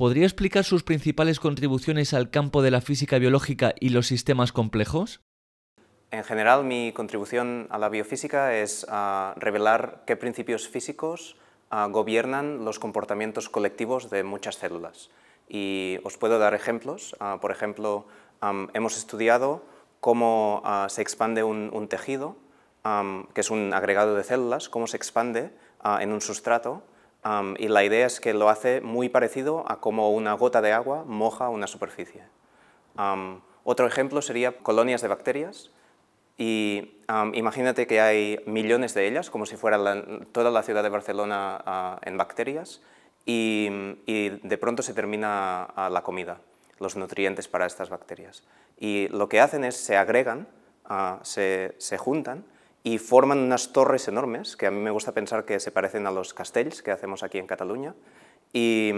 ¿Podría explicar sus principales contribuciones al campo de la física biológica y los sistemas complejos? En general, mi contribución a la biofísica es revelar qué principios físicos gobiernan los comportamientos colectivos de muchas células. Y os puedo dar ejemplos. Por ejemplo, hemos estudiado cómo se expande un tejido, que es un agregado de células, cómo se expande en un sustrato, y la idea es que lo hace muy parecido a cómo una gota de agua moja una superficie. Otro ejemplo sería colonias de bacterias. Y imagínate que hay millones de ellas, como si fuera toda la ciudad de Barcelona en bacterias, y de pronto se termina la comida, los nutrientes para estas bacterias. Y lo que hacen es se agregan, se juntan y forman unas torres enormes, que a mí me gusta pensar que se parecen a los castells que hacemos aquí en Cataluña. Y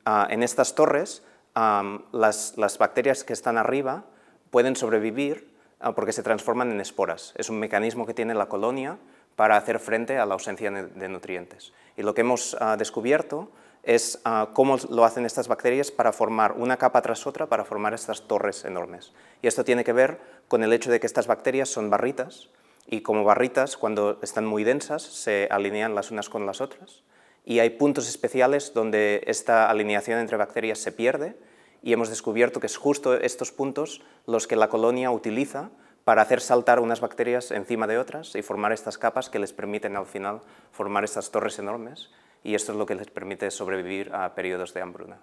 en estas torres, las bacterias que están arriba pueden sobrevivir porque se transforman en esporas. Es un mecanismo que tiene la colonia para hacer frente a la ausencia de nutrientes. Y lo que hemos descubierto es cómo lo hacen estas bacterias para formar una capa tras otra, para formar estas torres enormes. Y esto tiene que ver con el hecho de que estas bacterias son barritas, y como barritas, cuando están muy densas, se alinean las unas con las otras. Y hay puntos especiales donde esta alineación entre bacterias se pierde, y hemos descubierto que es justo estos puntos los que la colonia utiliza para hacer saltar unas bacterias encima de otras y formar estas capas que les permiten al final formar estas torres enormes, y esto es lo que les permite sobrevivir a periodos de hambruna.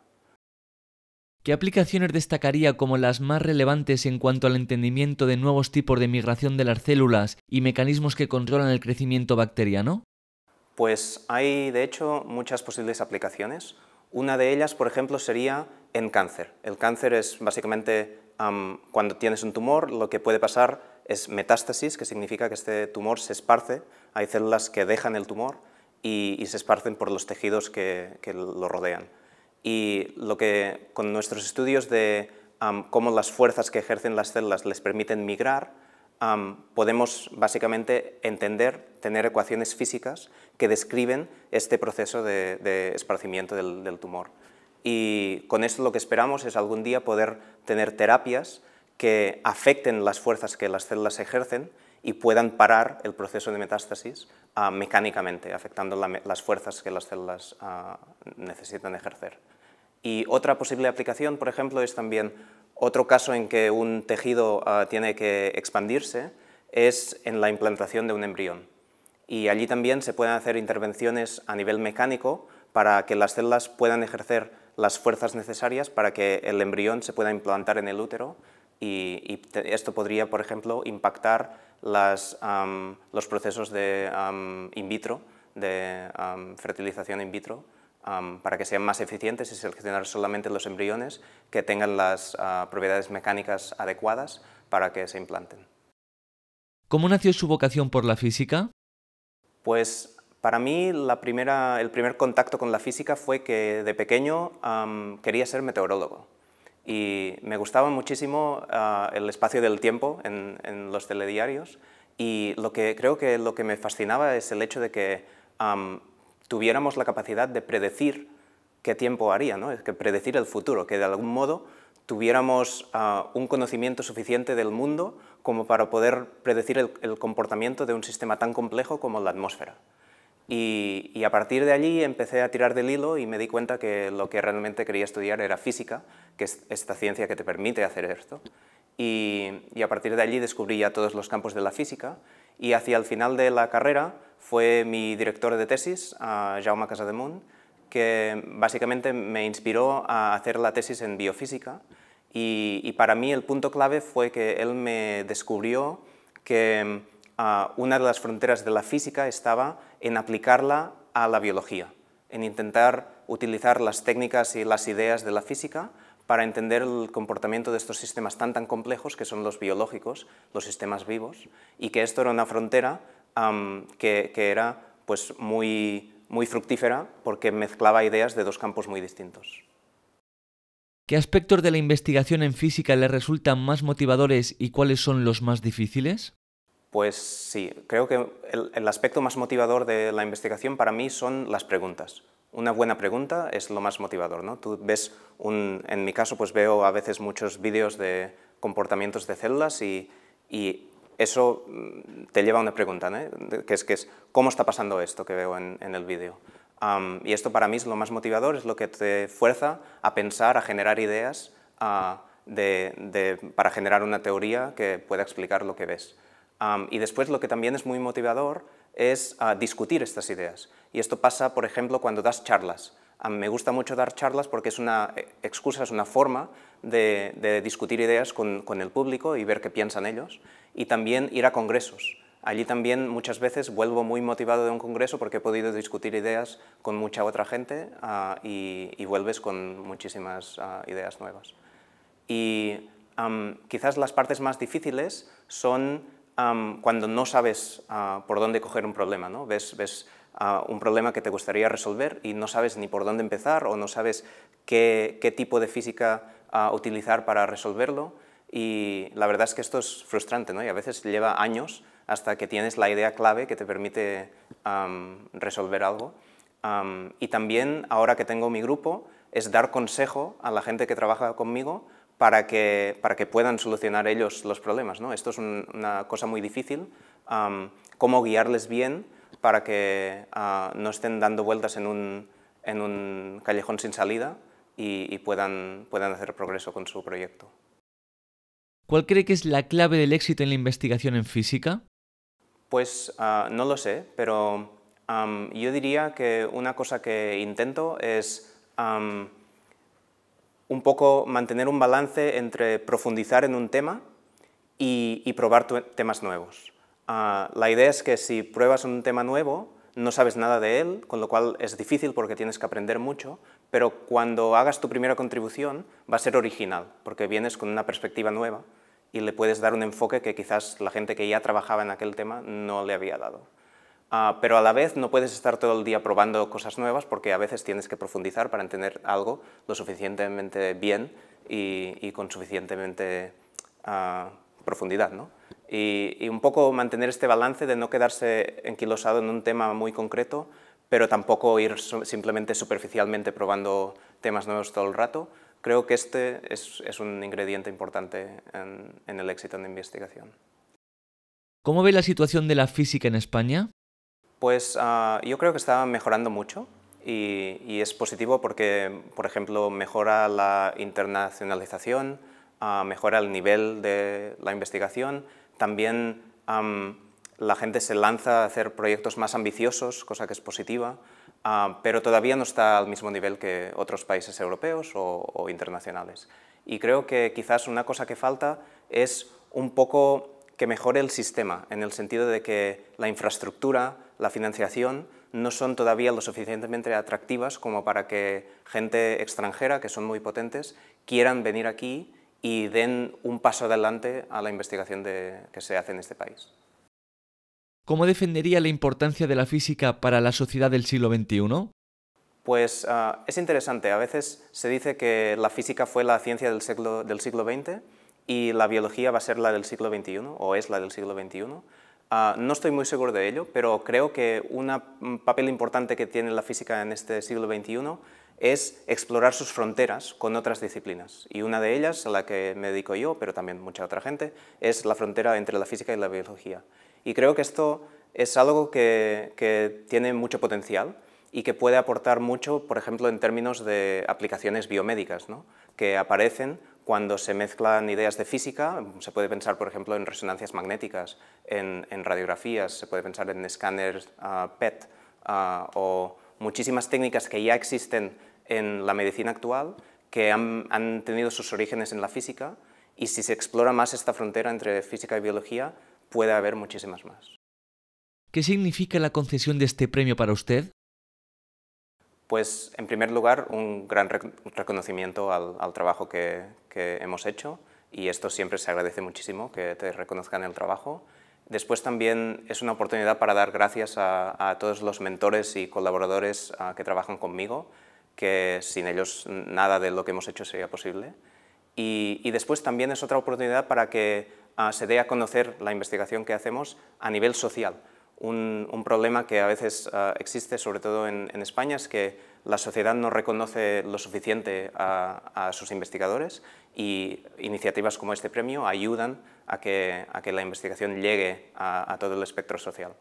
¿Qué aplicaciones destacaría como las más relevantes en cuanto al entendimiento de nuevos tipos de migración de las células y mecanismos que controlan el crecimiento bacteriano? Pues hay, de hecho, muchas posibles aplicaciones. Una de ellas, por ejemplo, sería en cáncer. El cáncer es básicamente cuando tienes un tumor, lo que puede pasar es metástasis, que significa que este tumor se esparce. Hay células que dejan el tumor y se esparcen por los tejidos que lo rodean. Y lo que, con nuestros estudios de cómo las fuerzas que ejercen las células les permiten migrar, podemos básicamente tener ecuaciones físicas que describen este proceso de esparcimiento del tumor. Y con esto lo que esperamos es algún día poder tener terapias que afecten las fuerzas que las células ejercen y puedan parar el proceso de metástasis mecánicamente, afectando las fuerzas que las células necesitan ejercer. Y otra posible aplicación, por ejemplo, es también otro caso en que un tejido tiene que expandirse, es en la implantación de un embrión. Y allí también se pueden hacer intervenciones a nivel mecánico para que las células puedan ejercer las fuerzas necesarias para que el embrión se pueda implantar en el útero, y esto podría, por ejemplo, impactar los procesos de in vitro, de fertilización in vitro, para que sean más eficientes y seleccionar solamente los embriones que tengan las propiedades mecánicas adecuadas para que se implanten. ¿Cómo nació su vocación por la física? Pues para mí el primer contacto con la física fue que de pequeño quería ser meteorólogo. Y me gustaba muchísimo el espacio del tiempo en los telediarios, y creo que lo que me fascinaba es el hecho de que tuviéramos la capacidad de predecir qué tiempo haría, ¿no? Que predecir el futuro, que de algún modo tuviéramos un conocimiento suficiente del mundo como para poder predecir el comportamiento de un sistema tan complejo como la atmósfera. Y a partir de allí empecé a tirar del hilo y me di cuenta que lo que realmente quería estudiar era física, que es esta ciencia que te permite hacer esto. Y a partir de allí descubrí ya todos los campos de la física, y hacia el final de la carrera fue mi director de tesis, Jaume Casademunt, que básicamente me inspiró a hacer la tesis en biofísica, y para mí el punto clave fue que él me descubrió que una de las fronteras de la física estaba en aplicarla a la biología, en intentar utilizar las técnicas y las ideas de la física para entender el comportamiento de estos sistemas tan complejos que son los biológicos, los sistemas vivos, y que esto era una frontera que era pues, muy fructífera porque mezclaba ideas de dos campos muy distintos. ¿Qué aspectos de la investigación en física le resultan más motivadores y cuáles son los más difíciles? Pues sí, creo que el aspecto más motivador de la investigación para mí son las preguntas. una buena pregunta es lo más motivador, ¿no? Tú ves, en mi caso, pues veo a veces muchos vídeos de comportamientos de células y eso te lleva a una pregunta, ¿no? que es ¿cómo está pasando esto que veo en el vídeo? Y esto para mí es lo más motivador, es lo que te fuerza a pensar, a generar ideas para generar una teoría que pueda explicar lo que ves. Y después lo que también es muy motivador es discutir estas ideas. Y esto pasa, por ejemplo, cuando das charlas. Me gusta mucho dar charlas porque es una excusa, es una forma de discutir ideas con el público y ver qué piensan ellos. Y también ir a congresos. Allí también muchas veces vuelvo muy motivado de un congreso porque he podido discutir ideas con mucha otra gente y vuelves con muchísimas ideas nuevas. Y quizás las partes más difíciles son cuando no sabes por dónde coger un problema, ¿no? Ves un problema que te gustaría resolver y no sabes ni por dónde empezar o no sabes qué tipo de física utilizar para resolverlo. Y la verdad es que esto es frustrante, ¿no? Y a veces lleva años hasta que tienes la idea clave que te permite resolver algo. Y también, ahora que tengo mi grupo, es dar consejo a la gente que trabaja conmigo para que puedan solucionar ellos los problemas, ¿no? Esto es una cosa muy difícil, cómo guiarles bien para que no estén dando vueltas en un callejón sin salida y puedan hacer progreso con su proyecto. ¿Cuál cree que es la clave del éxito en la investigación en física? Pues no lo sé, pero yo diría que una cosa que intento es un poco mantener un balance entre profundizar en un tema y probar temas nuevos. La idea es que si pruebas un tema nuevo, no sabes nada de él, con lo cual es difícil porque tienes que aprender mucho, pero cuando hagas tu primera contribución va a ser original, porque vienes con una perspectiva nueva y le puedes dar un enfoque que quizás la gente que ya trabajaba en aquel tema no le había dado. Pero a la vez no puedes estar todo el día probando cosas nuevas porque a veces tienes que profundizar para entender algo lo suficientemente bien y con suficientemente profundidad, ¿no? Y un poco mantener este balance de no quedarse enquilosado en un tema muy concreto, pero tampoco ir simplemente superficialmente probando temas nuevos todo el rato. Creo que este es un ingrediente importante en el éxito en la investigación. ¿Cómo ve la situación de la física en España? Pues yo creo que está mejorando mucho y es positivo porque, por ejemplo, mejora la internacionalización, mejora el nivel de la investigación, también la gente se lanza a hacer proyectos más ambiciosos, cosa que es positiva, pero todavía no está al mismo nivel que otros países europeos o internacionales. Y creo que quizás una cosa que falta es un poco que mejore el sistema, en el sentido de que la infraestructura, la financiación, no son todavía lo suficientemente atractivas como para que gente extranjera, que son muy potentes, quieran venir aquí y den un paso adelante a la investigación que se hace en este país. ¿Cómo defendería la importancia de la física para la sociedad del siglo XXI? Pues es interesante. A veces se dice que la física fue la ciencia del siglo XX y la biología va a ser la del siglo XXI, o es la del siglo XXI. No estoy muy seguro de ello, pero creo que un papel importante que tiene la física en este siglo XXI es explorar sus fronteras con otras disciplinas. Y una de ellas, a la que me dedico yo, pero también mucha otra gente, es la frontera entre la física y la biología. Y creo que esto es algo que tiene mucho potencial y que puede aportar mucho, por ejemplo, en términos de aplicaciones biomédicas, ¿no? Que aparecen cuando se mezclan ideas de física. Se puede pensar, por ejemplo, en resonancias magnéticas, en radiografías, se puede pensar en escáneres PET o muchísimas técnicas que ya existen en la medicina actual que han tenido sus orígenes en la física, y si se explora más esta frontera entre física y biología, puede haber muchísimas más. ¿Qué significa la concesión de este premio para usted? Pues, en primer lugar, un gran reconocimiento al trabajo que hemos hecho, y esto siempre se agradece muchísimo, que te reconozcan el trabajo. Después también es una oportunidad para dar gracias a todos los mentores y colaboradores que trabajan conmigo, que sin ellos nada de lo que hemos hecho sería posible. Y después también es otra oportunidad para que se dé a conocer la investigación que hacemos a nivel social. Un problema que a veces existe, sobre todo en España, es que la sociedad no reconoce lo suficiente a sus investigadores, y iniciativas como este premio ayudan a que la investigación llegue a todo el espectro social.